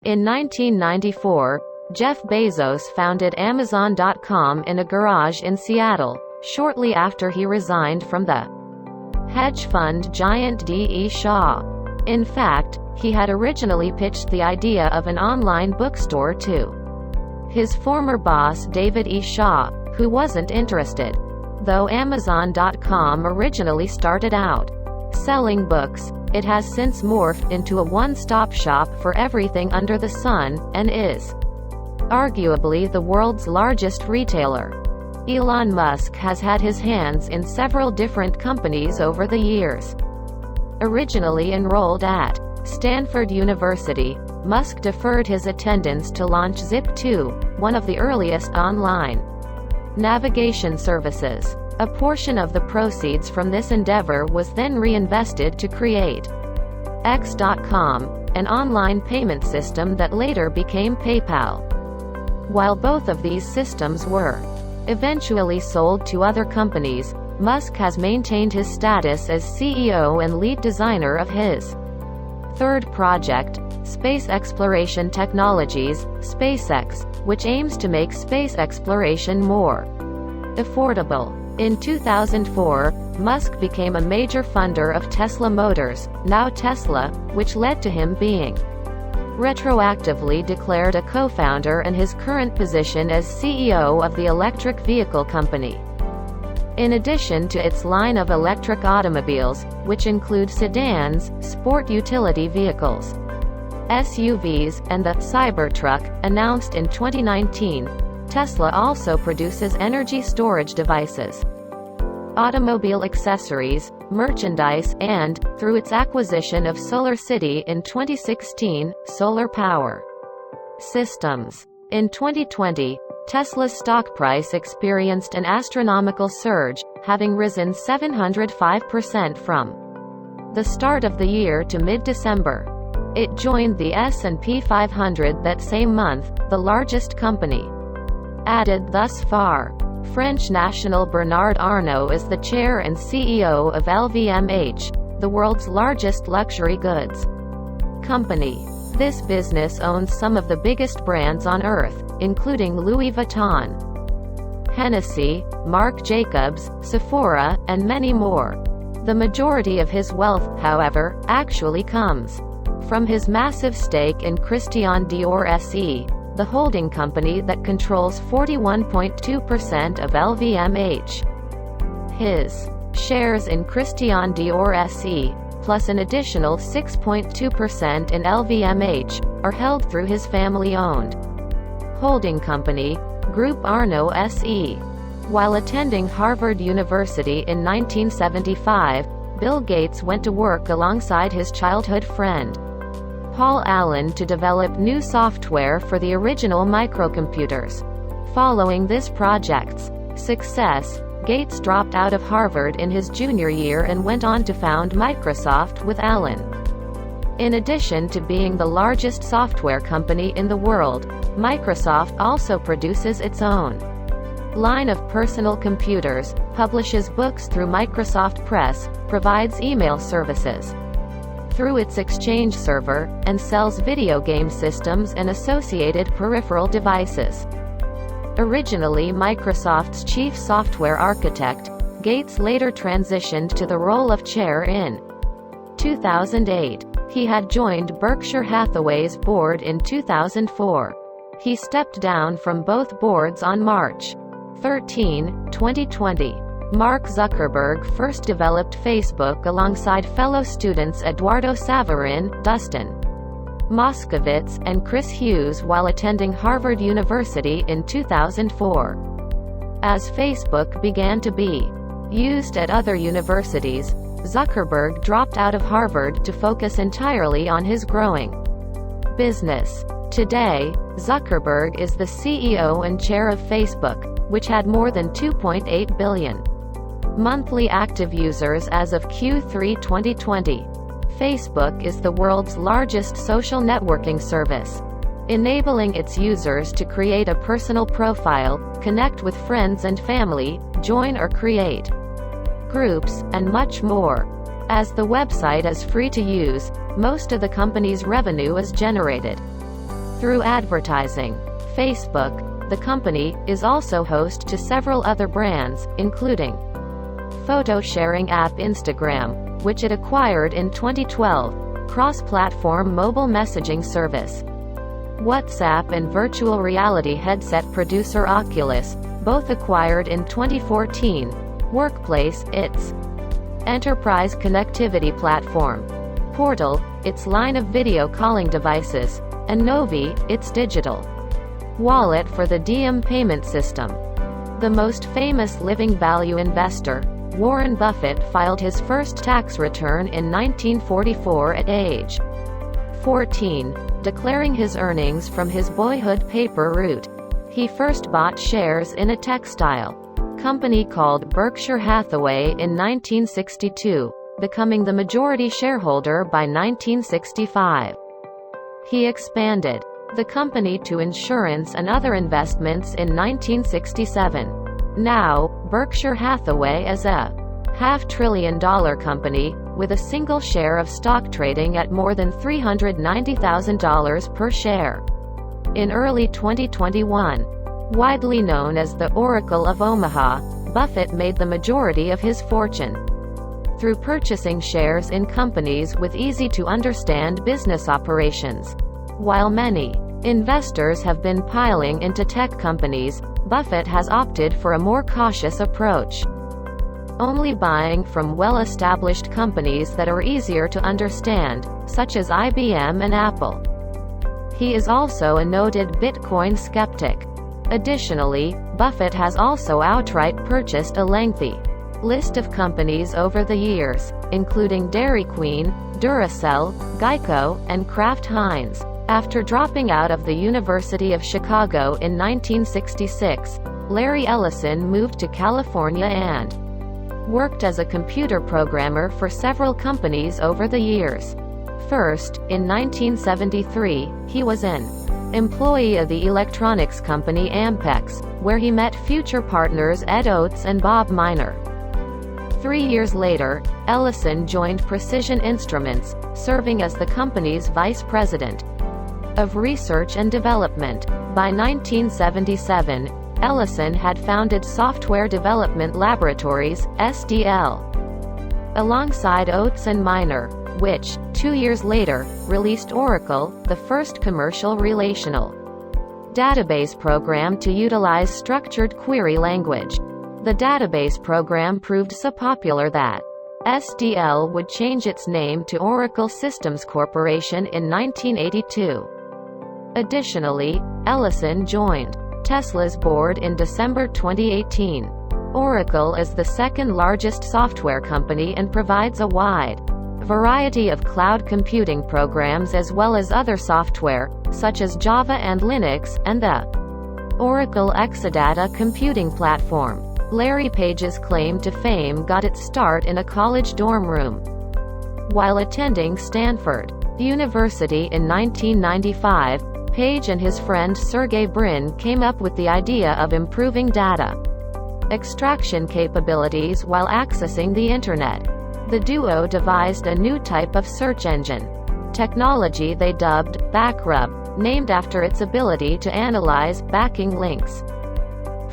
In 1994, Jeff Bezos founded Amazon.com in a garage in Seattle, shortly after he resigned from the hedge fund giant D.E. Shaw. In fact, he had originally pitched the idea of an online bookstore to his former boss David E. Shaw, who wasn't interested. Though Amazon.com originally started out selling books, it has since morphed into a one-stop shop for everything under the sun, and is arguably the world's largest retailer. Elon Musk has had his hands in several different companies over the years. Originally enrolled at Stanford University, Musk deferred his attendance to launch Zip2, one of the earliest online navigation services. A portion of the proceeds from this endeavor was then reinvested to create X.com, an online payment system that later became PayPal. While both of these systems were eventually sold to other companies, Musk has maintained his status as CEO and lead designer of his third project, Space Exploration Technologies, SpaceX, which aims to make space exploration more affordable. In 2004, Musk became a major funder of Tesla Motors, now Tesla, which led to him being retroactively declared a co-founder and his current position as CEO of the electric vehicle company. In addition to its line of electric automobiles, which include sedans, sport utility vehicles, SUVs, and the Cybertruck, announced in 2019, Tesla also produces energy storage devices, automobile accessories, merchandise, and, through its acquisition of SolarCity in 2016, solar power systems. In 2020, Tesla's stock price experienced an astronomical surge, having risen 705% from the start of the year to mid-December. It joined the S&P 500 that same month, the largest company added thus far. French national Bernard Arnault is the chair and CEO of LVMH, the world's largest luxury goods company. This business owns some of the biggest brands on earth, including Louis Vuitton, Hennessy, Marc Jacobs, Sephora, and many more. The majority of his wealth, however, actually comes from his massive stake in Christian Dior SE, the holding company that controls 41.2% of LVMH. His shares in Christian Dior SE, plus an additional 6.2% in LVMH, are held through his family-owned holding company, Group Arnault SE. While attending Harvard University in 1975, Bill Gates went to work alongside his childhood friend Paul Allen to develop new software for the original microcomputers. Following this project's success, Gates dropped out of Harvard in his junior year and went on to found Microsoft with Allen. In addition to being the largest software company in the world, Microsoft also produces its own line of personal computers, publishes books through Microsoft Press, provides email services through its Exchange server, and sells video game systems and associated peripheral devices. Originally Microsoft's chief software architect, Gates later transitioned to the role of chair in 2008. He had joined Berkshire Hathaway's board in 2004. He stepped down from both boards on March 13, 2020. Mark Zuckerberg first developed Facebook alongside fellow students Eduardo Saverin, Dustin Moskovitz, and Chris Hughes while attending Harvard University in 2004. As Facebook began to be used at other universities, Zuckerberg dropped out of Harvard to focus entirely on his growing business. Today, Zuckerberg is the CEO and chair of Facebook, which had more than 2.8 billion monthly active users as of Q3 2020. Facebook is the world's largest social networking service, enabling its users to create a personal profile, connect with friends and family, join or create groups, and much more. As the website is free to use, most of the company's revenue is generated through advertising. Facebook, the company, is also host to several other brands, including photo-sharing app Instagram, which it acquired in 2012, cross-platform mobile messaging service, WhatsApp, and virtual reality headset producer Oculus, both acquired in 2014, Workplace, its enterprise connectivity platform, Portal, its line of video calling devices, and Novi, its digital wallet for the Diem payment system. The most famous living value investor, Warren Buffett, filed his first tax return in 1944 at age 14, declaring his earnings from his boyhood paper route. He first bought shares in a textile company called Berkshire Hathaway in 1962, becoming the majority shareholder by 1965. He expanded the company to insurance and other investments in 1967. Now, Berkshire Hathaway is a $500 billion company, with a single share of stock trading at more than $390,000 per share. In early 2021, widely known as the Oracle of Omaha, Buffett made the majority of his fortune through purchasing shares in companies with easy-to-understand business operations. While many investors have been piling into tech companies, Buffett has opted for a more cautious approach, only buying from well-established companies that are easier to understand, such as IBM and Apple. He is also a noted Bitcoin skeptic. Additionally, Buffett has also outright purchased a lengthy list of companies over the years, including Dairy Queen, Duracell, Geico, and Kraft Heinz. After dropping out of the University of Chicago in 1966, Larry Ellison moved to California and worked as a computer programmer for several companies over the years. First, in 1973, he was an employee of the electronics company Ampex, where he met future partners Ed Oates and Bob Miner. 3 years later, Ellison joined Precision Instruments, serving as the company's vice president of research and development. By 1977, Ellison had founded Software Development Laboratories, SDL, alongside Oates and Miner, which, 2 years later, released Oracle, the first commercial relational database program to utilize structured query language. The database program proved so popular that SDL would change its name to Oracle Systems Corporation in 1982. Additionally, Ellison joined Tesla's board in December 2018. Oracle is the second largest software company and provides a wide variety of cloud computing programs as well as other software, such as Java and Linux, and the Oracle Exadata computing platform. Larry Page's claim to fame got its start in a college dorm room while attending Stanford University in 1995. Page and his friend Sergey Brin came up with the idea of improving data extraction capabilities while accessing the Internet. The duo devised a new type of search engine technology they dubbed Backrub, named after its ability to analyze backing links.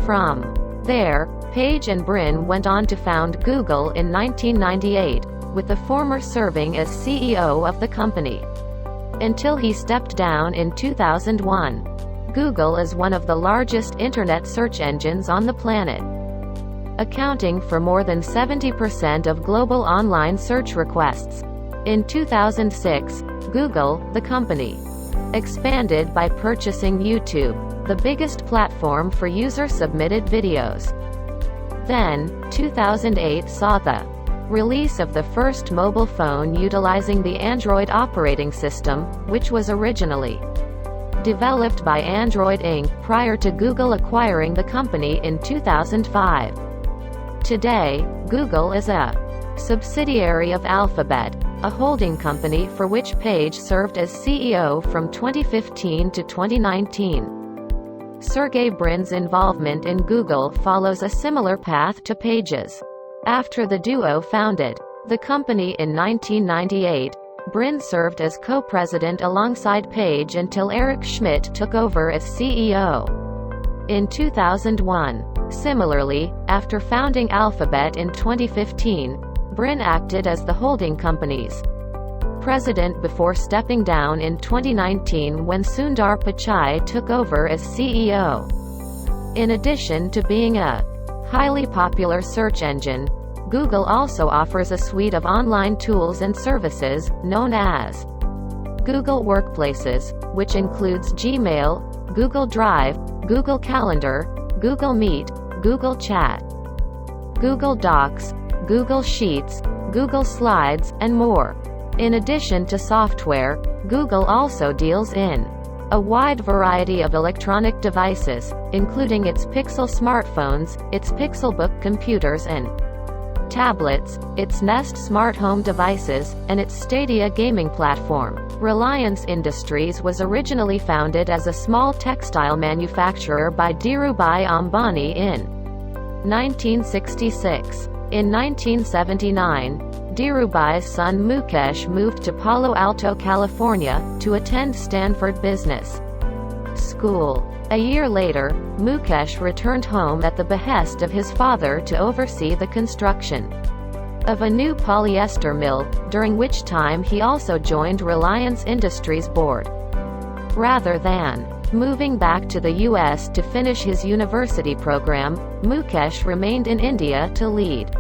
From there, Page and Brin went on to found Google in 1998, with the former serving as CEO of the company until he stepped down in 2001. Google is one of the largest internet search engines on the planet, accounting for more than 70% of global online search requests. In 2006, Google, the company, expanded by purchasing YouTube, the biggest platform for user-submitted videos. Then, 2008 saw the release of the first mobile phone utilizing the Android operating system, which was originally developed by Android Inc. prior to Google acquiring the company in 2005. Today, Google is a subsidiary of Alphabet, a holding company for which Page served as CEO from 2015 to 2019. Sergey Brin's involvement in Google follows a similar path to Page's. After the duo founded the company in 1998, Brin served as co-president alongside Page until Eric Schmidt took over as CEO in 2001. Similarly, after founding Alphabet in 2015, Brin acted as the holding company's president before stepping down in 2019 when Sundar Pichai took over as CEO. In addition to being a highly popular search engine, Google also offers a suite of online tools and services, known as Google Workplaces, which includes Gmail, Google Drive, Google Calendar, Google Meet, Google Chat, Google Docs, Google Sheets, Google Slides, and more. In addition to software, Google also deals in a wide variety of electronic devices, including its Pixel smartphones, its Pixelbook computers and tablets, its Nest smart home devices, and its Stadia gaming platform. Reliance Industries was originally founded as a small textile manufacturer by Dhirubhai Ambani in 1966. In 1979, Dhirubhai's son Mukesh moved to Palo Alto, California, to attend Stanford Business School. A year later, Mukesh returned home at the behest of his father to oversee the construction of a new polyester mill, during which time he also joined Reliance Industries' board. Rather than moving back to the U.S. to finish his university program, Mukesh remained in India to lead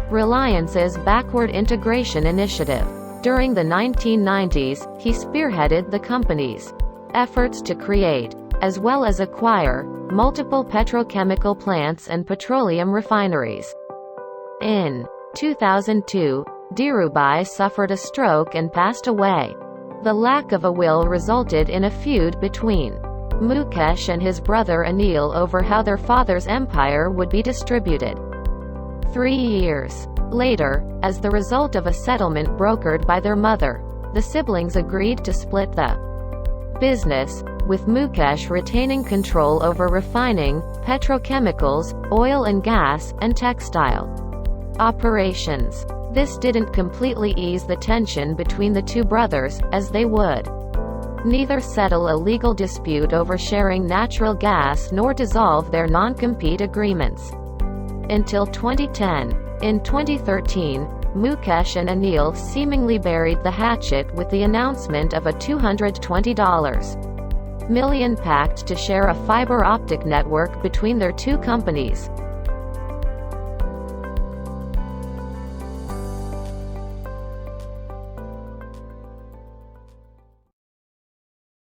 Reliance's backward integration initiative. During the 1990s, he spearheaded the company's efforts to create, as well as acquire, multiple petrochemical plants and petroleum refineries. In 2002, Dhirubhai suffered a stroke and passed away. The lack of a will resulted in a feud between Mukesh and his brother Anil over how their father's empire would be distributed. 3 years later, as the result of a settlement brokered by their mother, the siblings agreed to split the business, with Mukesh retaining control over refining, petrochemicals, oil and gas, and textile operations. This didn't completely ease the tension between the two brothers, as they would neither settle a legal dispute over sharing natural gas nor dissolve their non-compete agreements until 2010. In 2013, Mukesh and Anil seemingly buried the hatchet with the announcement of a $220 million pact to share a fiber optic network between their two companies.